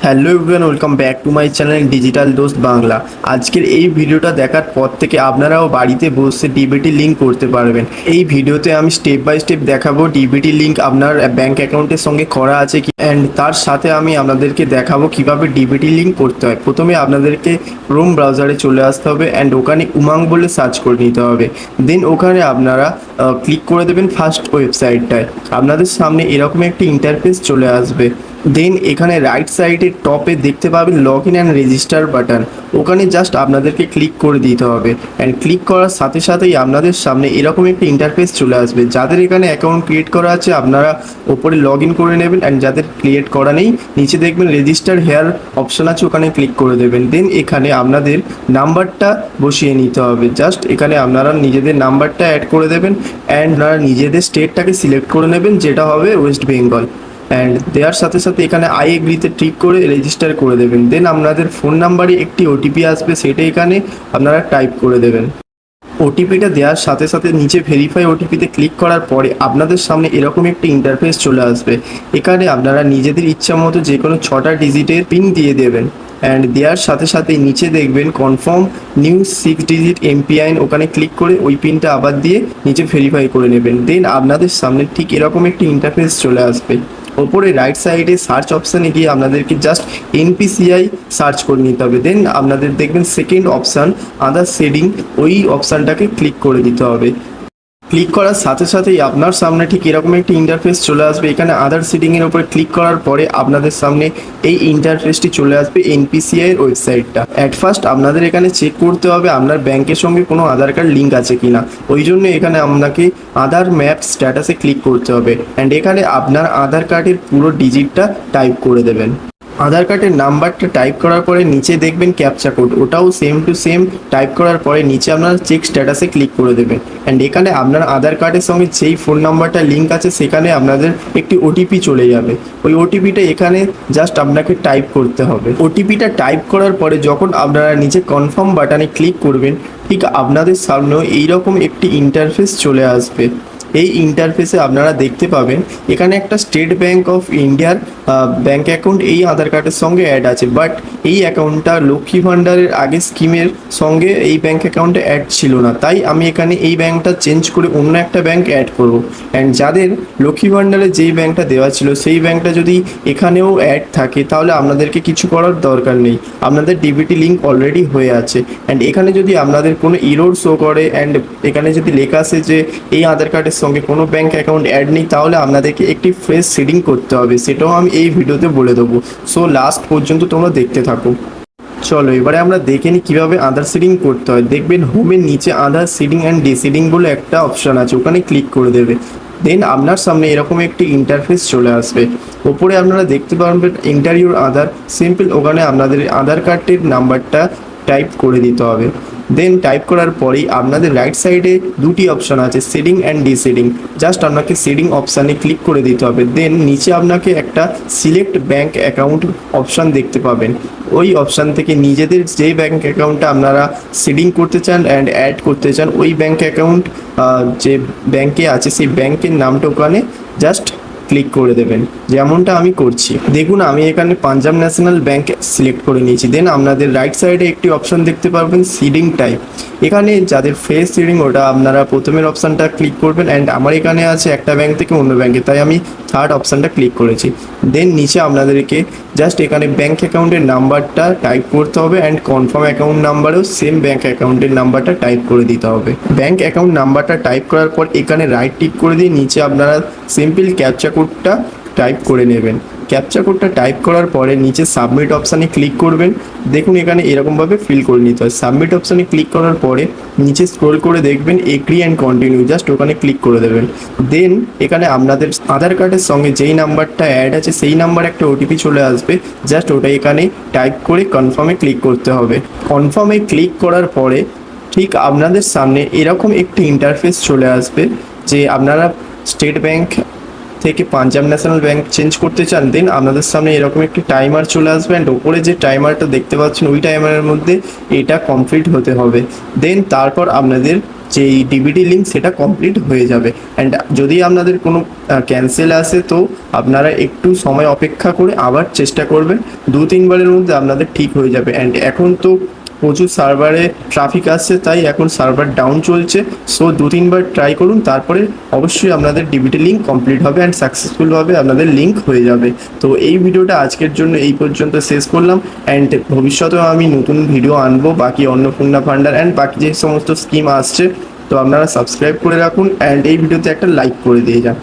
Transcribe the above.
Hello everyone, welcome back to my channel digital দোস্ত বাংলা। আজকের এই ভিডিওটা দেখার পর থেকে আপনারাও বাড়িতে বসে ডিবিটি লিঙ্ক করতে পারবেন। এই ভিডিওতে আমি স্টেপ বাই স্টেপ দেখাবো ডিবিটি লিঙ্ক আপনার ব্যাঙ্ক অ্যাকাউন্টের সঙ্গে করা আছে কি, অ্যান্ড তার সাথে আমি আপনাদেরকে দেখাবো কিভাবে ডিবিটি লিঙ্ক করতে হয়। প্রথমে আপনাদেরকে ক্রোম ব্রাউজারে চলে আসতে হবে অ্যান্ড ওখানে উমাং বলে সার্চ করে নিতে হবে। দেন ওখানে আপনারা ক্লিক করে দেবেন ফার্স্ট ওয়েবসাইটটায়। আপনাদের সামনে এরকম একটি ইন্টারফেস চলে আসবে। দেন এখানে রাইট সাইডের টপে দেখতে পাবেন log in and register button. ওখানে জাস্ট আপনাদেরকে ক্লিক করে দিতে হবে অ্যান্ড ক্লিক করার সাথে সাথেই আপনাদের সামনে এরকম একটি ইন্টারফেস চলে আসবে। যাদের এখানে অ্যাকাউন্ট ক্রিয়েট করা আছে আপনারা ওপরে লগ ইন করে নেবেন, অ্যান্ড যাদের ক্রিয়েট করা নেই নিচে দেখবেন রেজিস্টার হেয়ার অপশন আছে, ওখানে ক্লিক করে দেবেন। দেন এখানে আপনাদের নাম্বারটা বসিয়ে নিতে হবে। জাস্ট এখানে আপনারা নিজেদের নাম্বারটা অ্যাড করে দেবেন অ্যান্ড আপনারা নিজেদের স্টেটটাকে সিলেক্ট করে নেবেন, যেটা হবে ওয়েস্ট বেঙ্গল। অ্যান্ড দেওয়ার সাথে সাথে এখানে আই এগ্রিতে ক্লিক করে রেজিস্টার করে দেবেন। দেন আপনাদের ফোন নাম্বারে একটি ওটিপি আসবে, সেটা এখানে আপনারা টাইপ করে দেবেন। ওটিপিটা দেওয়ার সাথে সাথে নিচে ভেরিফাই ওটিপিতে ক্লিক করার পরে আপনাদের সামনে এরকম একটি ইন্টারফেস চলে আসবে। এখানে আপনারা নিজেদের ইচ্ছা মতো যে কোনো 6টা ডিজিটের পিন দিয়ে দেবেন অ্যান্ড দেওয়ার সাথে সাথে নিচে দেখবেন কনফার্ম নিউ 6 ডিজিট এমপিআইন, ওখানে ক্লিক করে ওই পিনটা আবার দিয়ে নিচে ভেরিফাই করে নেবেন। দেন আপনাদের সামনে ঠিক এরকম একটি ইন্টারফেস চলে আসবে। ওপরে রাইট সাইডে সার্চ অপশানে গিয়ে আপনাদেরকে জাস্ট এনপিসিআই সার্চ করে নিতে হবে। দেন আপনাদের দেখবেন সেকেন্ড অপশান আদার শেডিং, ওই অপশানটাকে ক্লিক করে দিতে হবে। ক্লিক করার সাথে সাথেই আপনার সামনে ঠিক এরকম একটি ইন্টারফেস চলে আসবে। এখানে আদার সেটিংয়ের উপরে ক্লিক করার পরে আপনাদের সামনে এই ইন্টারফেসটি চলে আসবে এনপিসিআই এর ওয়েবসাইটটা। অ্যাট ফার্স্ট আপনাদের এখানে চেক করতে হবে আপনার ব্যাংকের সঙ্গে কোনো আধার কার্ড লিঙ্ক আছে কিনা। ওই জন্য এখানে আপনাকে আধার ম্যাপ স্ট্যাটাসে ক্লিক করতে হবে অ্যান্ড এখানে আপনার আধার কার্ডের পুরো ডিজিটটা টাইপ করে দেবেন। আধার কার্ডের নাম্বারটা টাইপ করার পরে নিচে দেখবেন ক্যাপচা কোড, ওটাও সেম টু সেম টাইপ করার পরে নিচে আপনার চেক স্ট্যাটাসে ক্লিক করে দেবেন। অ্যান্ড এখানে আপনার আধার কার্ডের সঙ্গে যেই ফোন নাম্বারটা লিঙ্ক আছে সেখানে আপনাদের একটি ওটিপি চলে যাবে। ওই ওটিপিটা এখানে জাস্ট আপনাকে টাইপ করতে হবে। ওটিপিটা টাইপ করার পরে যখন আপনারা নিচে কনফার্ম বাটনে ক্লিক করবেন ঠিক আপনাদের সামনেও এইরকম একটি ইন্টারফেস চলে আসবে। এই ইন্টারফেসে আপনারা দেখতে পাবেন এখানে একটা স্টেট ব্যাঙ্ক অফ ইন্ডিয়ার ব্যাঙ্ক অ্যাকাউন্ট এই আধার কার্ডের সঙ্গে অ্যাড আছে, বাট এই অ্যাকাউন্টটা লক্ষ্মী ভাণ্ডারের আগে স্কিমের সঙ্গে এই ব্যাঙ্ক অ্যাকাউন্টে অ্যাড ছিল না, তাই আমি এখানে এই ব্যাঙ্কটা চেঞ্জ করে অন্য একটা ব্যাঙ্ক অ্যাড করব। অ্যান্ড যাদের লক্ষ্মী ভাণ্ডারে যেই ব্যাঙ্কটা দেওয়া ছিল সেই ব্যাঙ্কটা যদি এখানেও অ্যাড থাকে তাহলে আপনাদেরকে কিছু করার দরকার নেই, আপনাদের ডিবিটি লিঙ্ক অলরেডি হয়ে আছে। অ্যান্ড এখানে যদি আপনাদের কোনো ইরোর শো করে অ্যান্ড এখানে যদি লেখা আসে যে এই আধার কার্ডের সঙ্গে কোনো ব্যাঙ্ক অ্যাকাউন্ট অ্যাড নেই, তাহলে আপনাদেরকে একটি ফ্রেশ সেটিং করতে হবে, সেটাও আমি এই ভিডিওতে বলে দেবো। সো লাস্ট পর্যন্ত তোমরা দেখতে থাকো। চলো এবারে আমরা দেখে নিই কীভাবে আধার সিডিং করতে হয়। দেখবেন হোমের নিচে আধার সিডিং অ্যান্ড ডিসিডিং বলে একটা অপশান আছে, ওখানে ক্লিক করে দেবে। দেন আপনার সামনে এরকম একটি ইন্টারফেস চলে আসবে। ওপরে আপনারা দেখতে পারবেন এন্টার ইউর আধার, সিম্পল ওখানে আপনাদের আধার কার্ডের নাম্বারটা টাইপ করে দিতে হবে। দেন টাইপ করার পরেই আপনাদের রাইট সাইডে দুটি অপশান আছে, সেডিং অ্যান্ড ডিসেডিং। জাস্ট আপনাকে সেডিং অপশানে ক্লিক করে দিতে হবে। দেন নিচে আপনাকে একটা সিলেক্ট ব্যাঙ্ক অ্যাকাউন্ট অপশান দেখতে পাবেন। ওই অপশান থেকে নিজেদের যে ব্যাঙ্ক অ্যাকাউন্টটা আপনারা সেডিং করতে চান অ্যান্ড অ্যাড করতে চান ওই ব্যাঙ্ক অ্যাকাউন্ট যে ব্যাঙ্কে আছে সেই ব্যাঙ্কের নামটা ওখানে জাস্ট ক্লিক করে দেবেন, যেমনটা আমি করছি। দেখুন আমি এখানে পাঞ্জাব ন্যাশনাল ব্যাঙ্ক সিলেক্ট করে নিয়েছি। দেন আপনাদের রাইট সাইডে একটি অপশান দেখতে পারবেন সিডিং টাইপ। এখানে যাদের ফেস সিডিং ওটা আপনারা প্রথমের অপশানটা ক্লিক করবেন অ্যান্ড আমার এখানে আছে একটা ব্যাঙ্ক থেকে অন্য ব্যাঙ্কে, তাই আমি থার্ড অপশানটা ক্লিক করেছি। দেন নিচে আপনাদেরকে জাস্ট এখানে ব্যাঙ্ক অ্যাকাউন্টের নাম্বারটা টাইপ করতে হবে অ্যান্ড কনফার্ম অ্যাকাউন্ট নাম্বারেও সেম ব্যাঙ্ক অ্যাকাউন্টের নাম্বারটা টাইপ করে দিতে হবে। ব্যাঙ্ক অ্যাকাউন্ট নাম্বারটা টাইপ করার পর এখানে রাইট টিক করে দিয়ে নিচে আপনারা সিম্পল ক্যাপচা কোডটা টাইপ করে নেবেন। ক্যাপচা কোডটা টাইপ করার পরে নিচে সাবমিট অপশানে ক্লিক করবেন। দেখুন এখানে এরকমভাবে ফিল করে নিতে হয়। সাবমিট অপশানে ক্লিক করার পরে নিচে স্ক্রল করে দেখবেন এগ্রি অ্যান্ড কন্টিনিউ, জাস্ট ওখানে ক্লিক করে দেবেন। দেন এখানে আপনাদের আধার কার্ডের সঙ্গে যেই নাম্বারটা অ্যাড আছে সেই নাম্বার একটা ওটিপি চলে আসবে, জাস্ট ওটা এখানে টাইপ করে কনফার্মে ক্লিক করতে হবে। কনফার্মে ক্লিক করার পরে ঠিক আপনাদের সামনে এরকম একটি ইন্টারফেস চলে আসবে যে আপনারা স্টেট ব্যাঙ্ক থেকে পাঞ্জাব ন্যাশনাল ব্যাঙ্ক চেঞ্জ করতে চান। দেন আপনাদের সামনে এরকম একটি টাইমার চলে আসবে অ্যান্ড ওপরে যে টাইমারটা দেখতে পাচ্ছেন ওই টাইমারের মধ্যে এটা কমপ্লিট হতে হবে। দেন তারপর আপনাদের যে ডিবিটি লিঙ্ক সেটা কমপ্লিট হয়ে যাবে। অ্যান্ড যদি আপনাদের কোনো ক্যান্সেল আসে তো আপনারা একটু সময় অপেক্ষা করে আবার চেষ্টা করবেন, 2-3 বারের মধ্যে আপনাদের ঠিক হয়ে যাবে। অ্যান্ড এখন তো প্রচুর সার্ভারে ট্রাফিক আসছে, তাই এখন সার্ভার ডাউন চলছে। সো 2-3 বার ট্রাই করুন, তারপরে অবশ্যই আপনাদের ডিবিটি লিঙ্ক কমপ্লিট হবে অ্যান্ড সাকসেসফুলভাবে আপনাদের লিঙ্ক হয়ে যাবে। তো এই ভিডিওটা আজকের জন্য এই পর্যন্ত শেষ করলাম। অ্যান্ড ভবিষ্যতেও আমি নতুন ভিডিও আনবো বাকি অন্নপূর্ণা ফান্ডার অ্যান্ড বাকি যে সমস্ত স্কিম আসছে। তো আপনারা সাবস্ক্রাইব করে রাখুন অ্যান্ড এই ভিডিওতে একটা লাইক করে দিয়ে যান।